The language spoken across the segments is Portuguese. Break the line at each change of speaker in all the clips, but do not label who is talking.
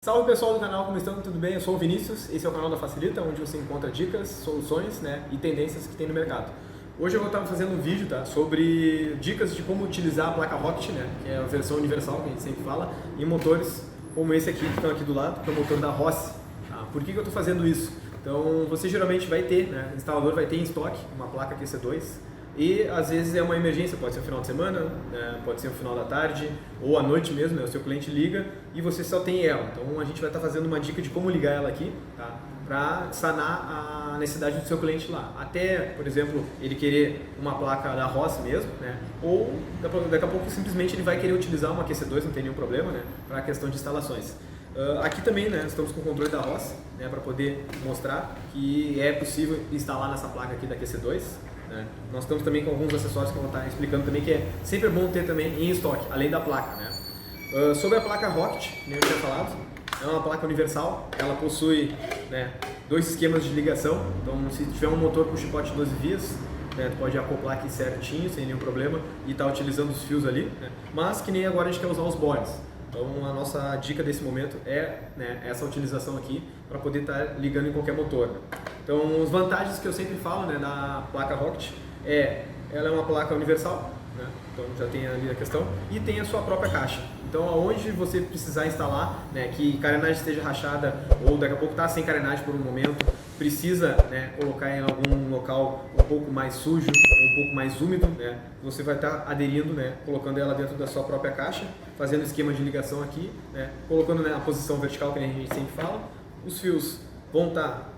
Salve pessoal do canal, como estão? Tudo bem? Eu sou o Vinícius, esse é o canal da Facilita, onde você encontra dicas, soluções, e tendências que tem no mercado. Hoje eu vou estar fazendo um vídeo sobre dicas de como utilizar a placa Rocket, que é a versão universal que a gente sempre fala, em motores como esse aqui que estão aqui do lado, que é o motor da Rossi. Por que eu estou fazendo isso? Então você geralmente vai ter, o instalador vai ter em estoque uma placa QC2, e às vezes é uma emergência, pode ser no final de semana, pode ser no final da tarde ou à noite mesmo, o seu cliente liga e você só tem ela. Então a gente vai estar fazendo uma dica de como ligar ela aqui, para sanar a necessidade do seu cliente lá. Até, por exemplo, ele querer uma placa da Rossi mesmo, ou daqui a pouco simplesmente ele vai querer utilizar uma QC2, não tem nenhum problema, para a questão de instalações. Aqui também estamos com o controle da Rossi, para poder mostrar que é possível instalar nessa placa aqui da QC2. Nós estamos também com alguns acessórios que eu vou estar explicando também, que é sempre bom ter também em estoque, além da placa. Sobre a placa Rocket, como eu tinha falado, é uma placa universal, ela possui dois esquemas de ligação, então se tiver um motor com chicote 12 vias, tu pode acoplar aqui certinho, sem nenhum problema, e estar utilizando os fios ali, mas que nem agora a gente quer usar os bones. Então a nossa dica desse momento é essa utilização aqui para poder estar ligando em qualquer motor. Então as vantagens que eu sempre falo da placa Rocket ela é uma placa universal, então já tem ali a questão, e tem a sua própria caixa. Então aonde você precisar instalar, que carenagem esteja rachada ou daqui a pouco está sem carenagem por um momento, precisa colocar em algum local um pouco mais sujo, um pouco mais úmido, você vai estar aderindo, colocando ela dentro da sua própria caixa, fazendo esquema de ligação aqui, colocando a posição vertical que a gente sempre fala. Os fios vão estar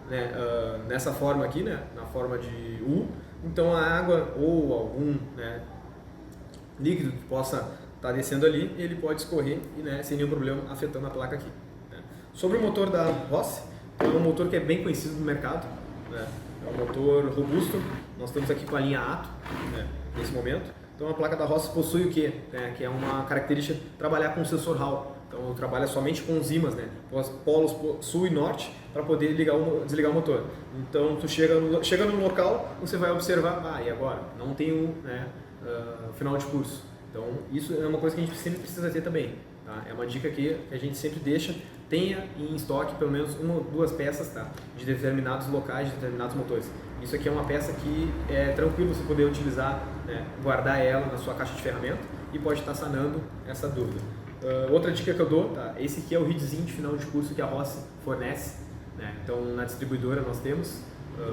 nessa forma aqui, na forma de U, então a água ou algum líquido que possa estar descendo ali, ele pode escorrer e sem nenhum problema afetando a placa aqui. Sobre o motor da Rossi, é um motor que é bem conhecido no mercado, é um motor robusto. Nós estamos aqui com a linha Ato nesse momento. Então a placa da Rossi possui o quê? Que é uma característica de trabalhar com sensor Hall. Então trabalha somente com os ímãs, os polos sul e norte, para poder desligar o motor. Então tu chega no local, você vai observar, e agora? Não tem final de curso. Então isso é uma coisa que a gente sempre precisa ter também. É uma dica que a gente sempre deixa, tenha em estoque pelo menos uma ou duas peças de determinados locais, de determinados motores. Isso aqui é uma peça que é tranquilo você poder utilizar, guardar ela na sua caixa de ferramenta e pode estar sanando essa dúvida. Outra dica que eu dou, esse aqui é o reedzinho de final de curso que a Rossi fornece, então na distribuidora nós temos.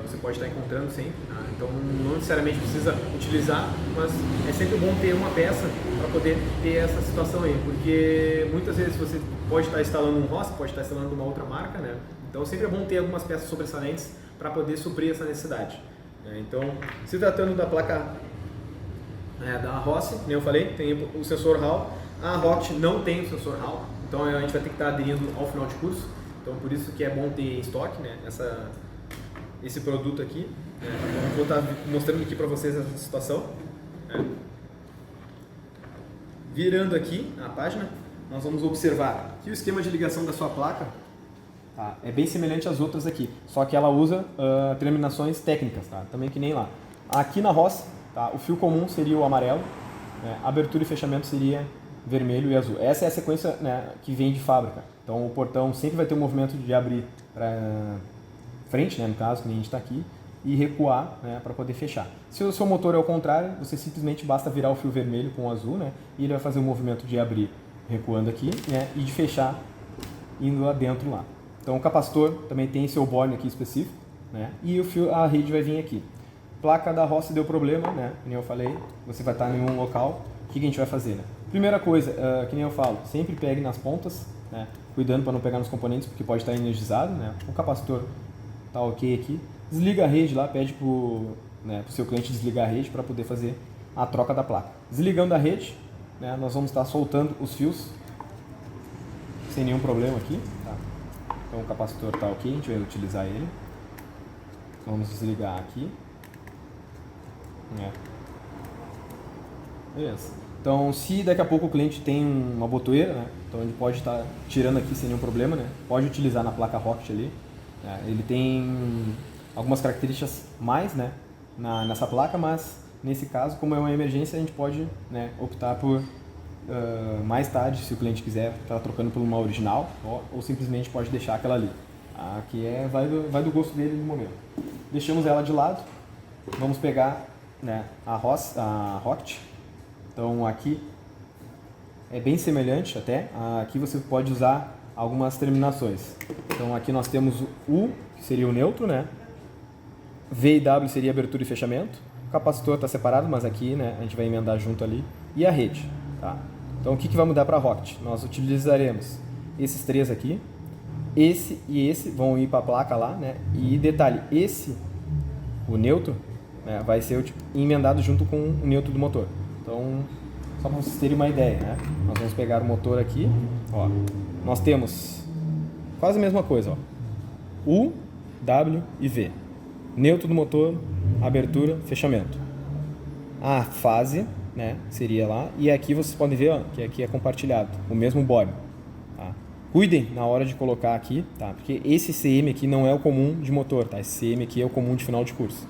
Você pode estar encontrando sempre, então não necessariamente precisa utilizar, mas é sempre bom ter uma peça para poder ter essa situação aí, porque muitas vezes você pode estar instalando um Rossi, pode estar instalando uma outra marca, então sempre é bom ter algumas peças sobressalentes para poder suprir essa necessidade. Então, se tratando da placa da Rossi, como eu falei, tem o sensor Hall, a Rocket não tem o sensor Hall, então a gente vai ter que estar aderindo ao final de curso, então por isso que é bom ter em estoque, esse produto aqui. Eu vou estar mostrando aqui para vocês essa situação. Virando aqui a página, nós vamos observar que o esquema de ligação da sua placa é bem semelhante às outras aqui, só que ela usa terminações técnicas, também que nem lá. Aqui na Rossi, o fio comum seria o amarelo, abertura e fechamento seria vermelho e azul. Essa é a sequência que vem de fábrica. Então o portão sempre vai ter um movimento de abrir para frente, no caso, que nem a gente está aqui, e recuar para poder fechar. Se o seu motor é ao contrário, você simplesmente basta virar o fio vermelho com o azul, e ele vai fazer o movimento de abrir recuando aqui, e de fechar indo lá dentro lá. Então o capacitor também tem seu borne aqui específico, e a rede vai vir aqui. Placa da Rossi deu problema, que nem eu falei, você vai estar em um local, o que a gente vai fazer? Primeira coisa, que nem eu falo, sempre pegue nas pontas, cuidando para não pegar nos componentes, porque pode estar energizado, o capacitor tá ok aqui, desliga a rede lá, pede para o seu cliente desligar a rede para poder fazer a troca da placa. Desligando a rede, nós vamos estar soltando os fios sem nenhum problema aqui, então o capacitor tá ok, a gente vai utilizar ele. Vamos desligar aqui. Beleza. Então, se daqui a pouco o cliente tem uma botoeira, então ele pode estar tirando aqui sem nenhum problema, pode utilizar na placa Rocket ali. Ele tem algumas características mais nessa placa, mas nesse caso, como é uma emergência, a gente pode optar por mais tarde, se o cliente quiser, tá trocando por uma original, ou simplesmente pode deixar aquela ali. Que vai do gosto dele no momento. Deixamos ela de lado, vamos pegar, né, a Rocket. Então aqui é bem semelhante até, aqui você pode usar algumas terminações. Então aqui nós temos o U, que seria o neutro, né? V e W seria abertura e fechamento. O capacitor está separado, mas aqui, né, a gente vai emendar junto ali. E a rede, tá? Então o que vai mudar para a Rocket? Nós utilizaremos esses três aqui. Esse e esse vão ir para a placa lá, né? E detalhe, o neutro, né, vai ser emendado junto com o neutro do motor. Então, só para vocês terem uma ideia, né? Nós vamos pegar o motor aqui, ó. Nós temos quase a mesma coisa, ó. U, W e V. Neutro do motor, abertura, fechamento. A fase, né, seria lá. E aqui vocês podem ver, ó, que aqui é compartilhado, o mesmo bore. Tá? Cuidem na hora de colocar aqui, tá? Porque esse CM aqui não é o comum de motor, tá? Esse CM aqui é o comum de final de curso.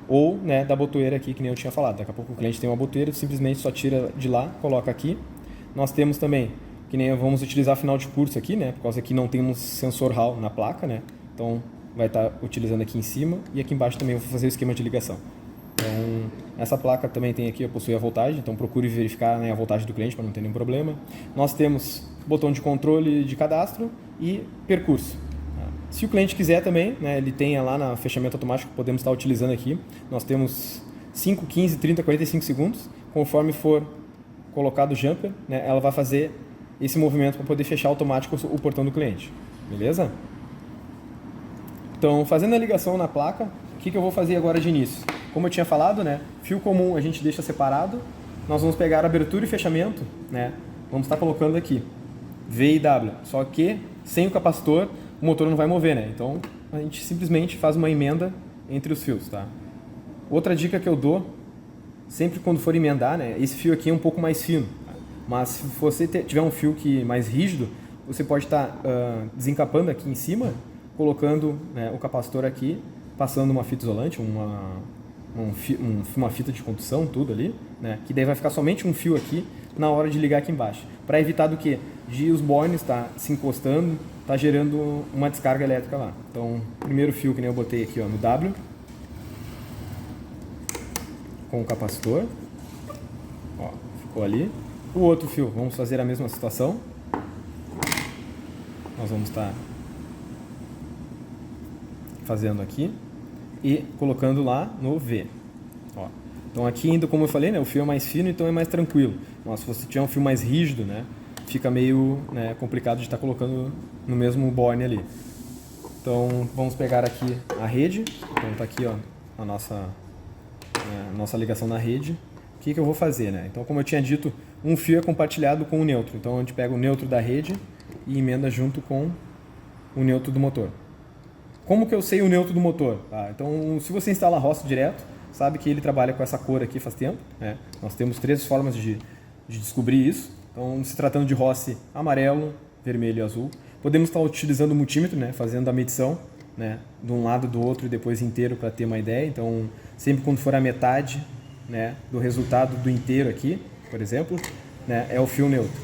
Ou, né, da botoeira aqui, que nem eu tinha falado. Daqui a pouco o cliente tem uma botoeira, simplesmente só tira de lá, coloca aqui. Nós temos também, que nem vamos utilizar final de curso aqui, né? Por causa que não temos sensor Hall na placa, né? Então vai estar utilizando aqui em cima e aqui embaixo também eu vou fazer o esquema de ligação. Então essa placa também tem aqui, possui a voltagem, então procure verificar, né, a voltagem do cliente para não ter nenhum problema. Nós temos botão de controle de cadastro e percurso. Se o cliente quiser também, né, ele tem lá no fechamento automático que podemos estar utilizando aqui. Nós temos 5, 15, 30, 45 segundos. Conforme for colocado o jumper, né, ela vai fazer esse movimento para poder fechar automático o portão do cliente. Beleza? Então, fazendo a ligação na placa, o que eu vou fazer agora de início? Como eu tinha falado, né, fio comum a gente deixa separado. Nós vamos pegar a abertura e fechamento, né, vamos estar colocando aqui, V e W. Só que sem o capacitor, o motor não vai mover, né? Então, a gente simplesmente faz uma emenda entre os fios, tá? Outra dica que eu dou, sempre quando for emendar, né, esse fio aqui é um pouco mais fino, tá? Mas se você tiver um fio que mais rígido, você pode estar desencapando aqui em cima, colocando, né, o capacitor aqui, passando uma fita isolante, uma fita de condução, tudo ali, né, que daí vai ficar somente um fio aqui na hora de ligar aqui embaixo, para evitar do que? De os bornes tá se encostando, tá gerando uma descarga elétrica lá. Então, primeiro fio que nem eu botei aqui, ó, no W, com o capacitor, ó, ficou ali. O outro fio, vamos fazer a mesma situação. Nós vamos estar fazendo aqui e colocando lá no V. Ó. Então aqui ainda, como eu falei, né, o fio é mais fino, então é mais tranquilo. Mas se você tiver um fio mais rígido, né, fica meio, né, complicado de estar colocando no mesmo borne ali. Então vamos pegar aqui a rede. Então está aqui, ó, a nossa ligação na rede. O que eu vou fazer, né? Então, como eu tinha dito, um fio é compartilhado com o neutro. Então a gente pega o neutro da rede e emenda junto com o neutro do motor. Como que eu sei o neutro do motor? Tá? Então, se você instala a ROS direto, sabe que ele trabalha com essa cor aqui faz tempo, né? Nós temos 3 formas de descobrir isso. Então, se tratando de ROS amarelo, vermelho e azul, podemos estar utilizando o multímetro, né? Fazendo a medição, né, de um lado do outro e depois inteiro para ter uma ideia. Então, sempre quando for a metade, né, do resultado do inteiro aqui, por exemplo, né, é o fio neutro.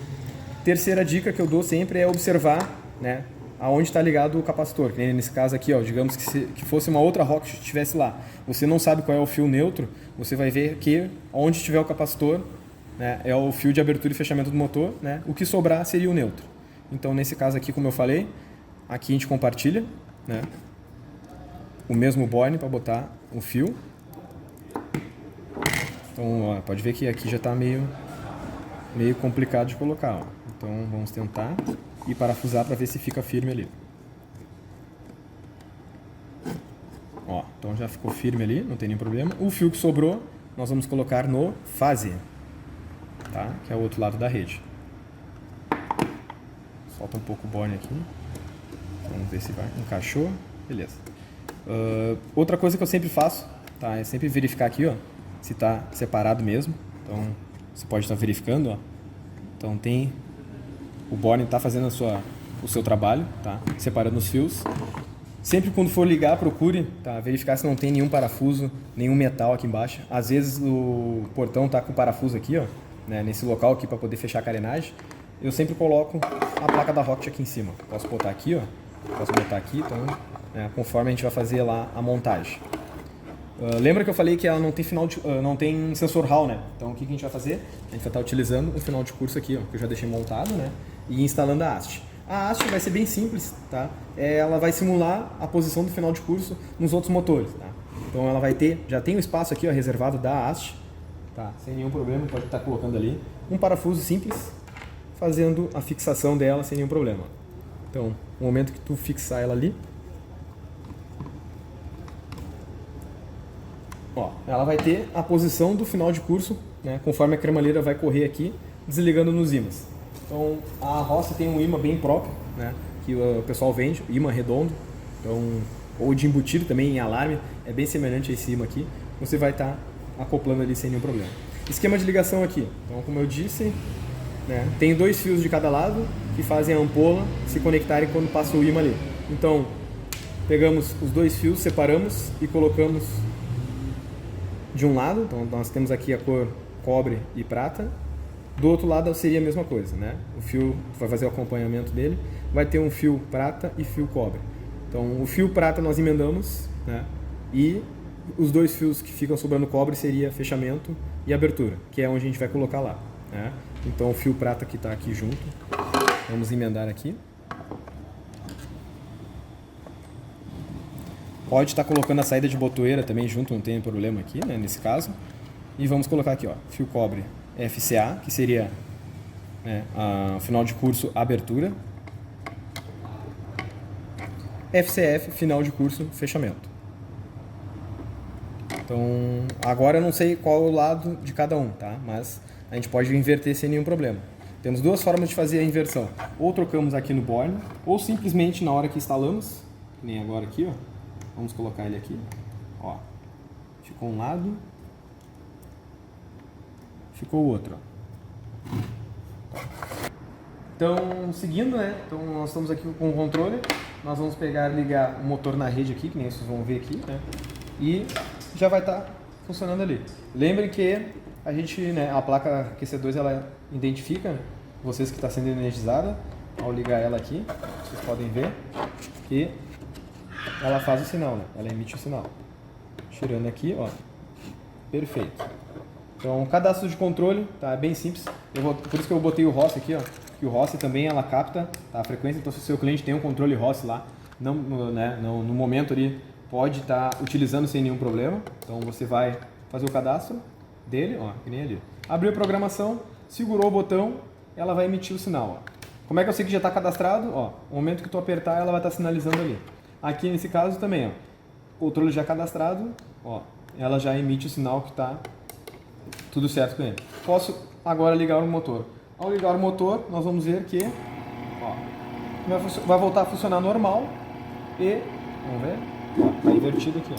Terceira dica que eu dou sempre é observar, né, aonde está ligado o capacitor. Que nem nesse caso aqui, ó, digamos que fosse uma outra Rocket que estivesse lá. Você não sabe qual é o fio neutro, você vai ver que onde estiver o capacitor, né, é o fio de abertura e fechamento do motor, né, o que sobrar seria o neutro. Então, nesse caso aqui, como eu falei, aqui a gente compartilha, né, o mesmo borne para botar o fio. Então, ó, pode ver que aqui já está meio complicado de colocar. Ó. Então, vamos tentar e parafusar para ver se fica firme ali. Ó, então já ficou firme ali, não tem nenhum problema. O fio que sobrou, nós vamos colocar no fase, tá? Que é o outro lado da rede. Solta um pouco o borne aqui. Vamos ver se vai. Encaixou. Beleza. Outra coisa que eu sempre faço, tá? É sempre verificar aqui, ó, se está separado mesmo. Então, você pode estar verificando, ó. Então, tem... O borne está fazendo o seu trabalho, tá? Separando os fios. Sempre quando for ligar, procure, tá? Verificar se não tem nenhum parafuso, nenhum metal aqui embaixo. Às vezes o portão está com parafuso aqui, ó. né, nesse local aqui para poder fechar a carenagem, eu sempre coloco a placa da Rocket aqui em cima. Posso botar aqui, ó, posso botar aqui, então, né, conforme a gente vai fazer lá a montagem. Lembra que eu falei que ela não tem não tem sensor Hall, né? Então o que a gente vai fazer? A gente vai estar utilizando o final de curso aqui, ó, que eu já deixei montado, né? E instalando a haste. A haste vai ser bem simples, tá? Ela vai simular a posição do final de curso nos outros motores, tá? Então ela vai ter, já tem o espaço aqui, ó, reservado da haste, tá? Sem nenhum problema, pode estar colocando ali um parafuso simples, fazendo a fixação dela sem nenhum problema. Então, no momento que tu fixar ela ali, ó, ela vai ter a posição do final de curso, né, conforme a cremalheira vai correr aqui, desligando nos ímãs. Então, a Rossi tem um ímã bem próprio, né, que o pessoal vende, ímã redondo, então, ou de embutido também em alarme, é bem semelhante a esse ímã aqui, você vai estar acoplando ali sem nenhum problema. Esquema de ligação aqui, então, como eu disse, né, tem 2 fios de cada lado que fazem a ampola se conectarem quando passa o ímã ali. Então, pegamos os 2 fios, separamos e colocamos de um lado, então nós temos aqui a cor cobre e prata. Do outro lado seria a mesma coisa, né? O fio vai fazer o acompanhamento dele, vai ter um fio prata e fio cobre. Então o fio prata nós emendamos, né? E os 2 fios que ficam sobrando cobre seria fechamento e abertura, que é onde a gente vai colocar lá, né? Então o fio prata que está aqui junto, vamos emendar aqui. Pode estar colocando a saída de botoeira também junto, não tem problema aqui, né, nesse caso. E vamos colocar aqui, ó, fio cobre FCA, que seria, né, a final de curso abertura. FCF, final de curso fechamento. Então, agora eu não sei qual é o lado de cada um, tá? Mas a gente pode inverter sem nenhum problema. Temos 2 formas de fazer a inversão. Ou trocamos aqui no borne, ou simplesmente na hora que instalamos, que nem agora aqui, ó. Vamos colocar ele aqui, ó, ficou um lado, ficou o outro, ó. Então, seguindo, né, então nós estamos aqui com o controle, nós vamos pegar e ligar o motor na rede aqui, que nem vocês vão ver aqui, né, e já vai estar funcionando ali. Lembrem que a gente, né, a placa QC2, ela identifica, vocês que está sendo energizada, ao ligar ela aqui, vocês podem ver que ela faz o sinal, né? Ela emite o sinal. Tirando aqui, ó. Perfeito. Então, o cadastro de controle, tá? É bem simples. Por isso que eu botei o Rossi aqui, ó. Que o Rossi também, ela capta, tá, a frequência. Então, se o seu cliente tem um controle Rossi lá, no momento ali, pode estar utilizando sem nenhum problema. Então, você vai fazer o cadastro dele, ó, que nem ali. Abriu a programação, segurou o botão, ela vai emitir o sinal, ó. Como é que eu sei que já está cadastrado? Ó, no momento que tu apertar, ela vai estar sinalizando ali. Aqui nesse caso também, ó, controle já cadastrado, ó, ela já emite o sinal que está tudo certo com ele. Posso agora ligar o motor. Ao ligar o motor, nós vamos ver que, ó, vai voltar a funcionar normal e, vamos ver, ó, tá invertido aqui,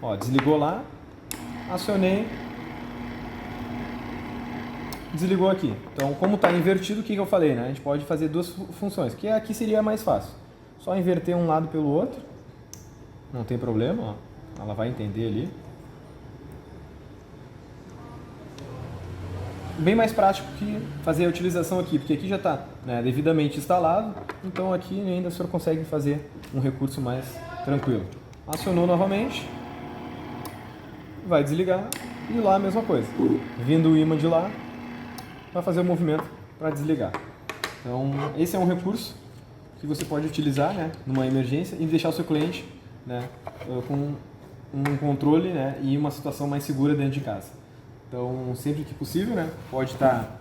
ó. Ó, desligou lá, acionei, desligou aqui. Então, como está invertido, o que eu falei, né? A gente pode fazer 2 funções, que aqui seria mais fácil. Só inverter um lado pelo outro, não tem problema, ó. Ela vai entender ali. Bem mais prático que fazer a utilização aqui, porque aqui já está, né, devidamente instalado, então aqui ainda o senhor consegue fazer um recurso mais tranquilo. Acionou novamente, vai desligar e lá a mesma coisa. Vindo o ímã de lá, vai fazer o movimento para desligar. Então esse é um recurso que você pode utilizar, né, numa emergência e deixar o seu cliente, né, com um controle, né, e uma situação mais segura dentro de casa. Então, sempre que possível, né, pode estar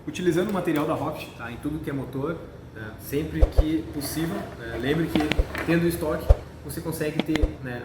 utilizando o material da Rocket, tá, em tudo que é motor, né, sempre que possível. Lembre que, tendo estoque, você consegue ter, né,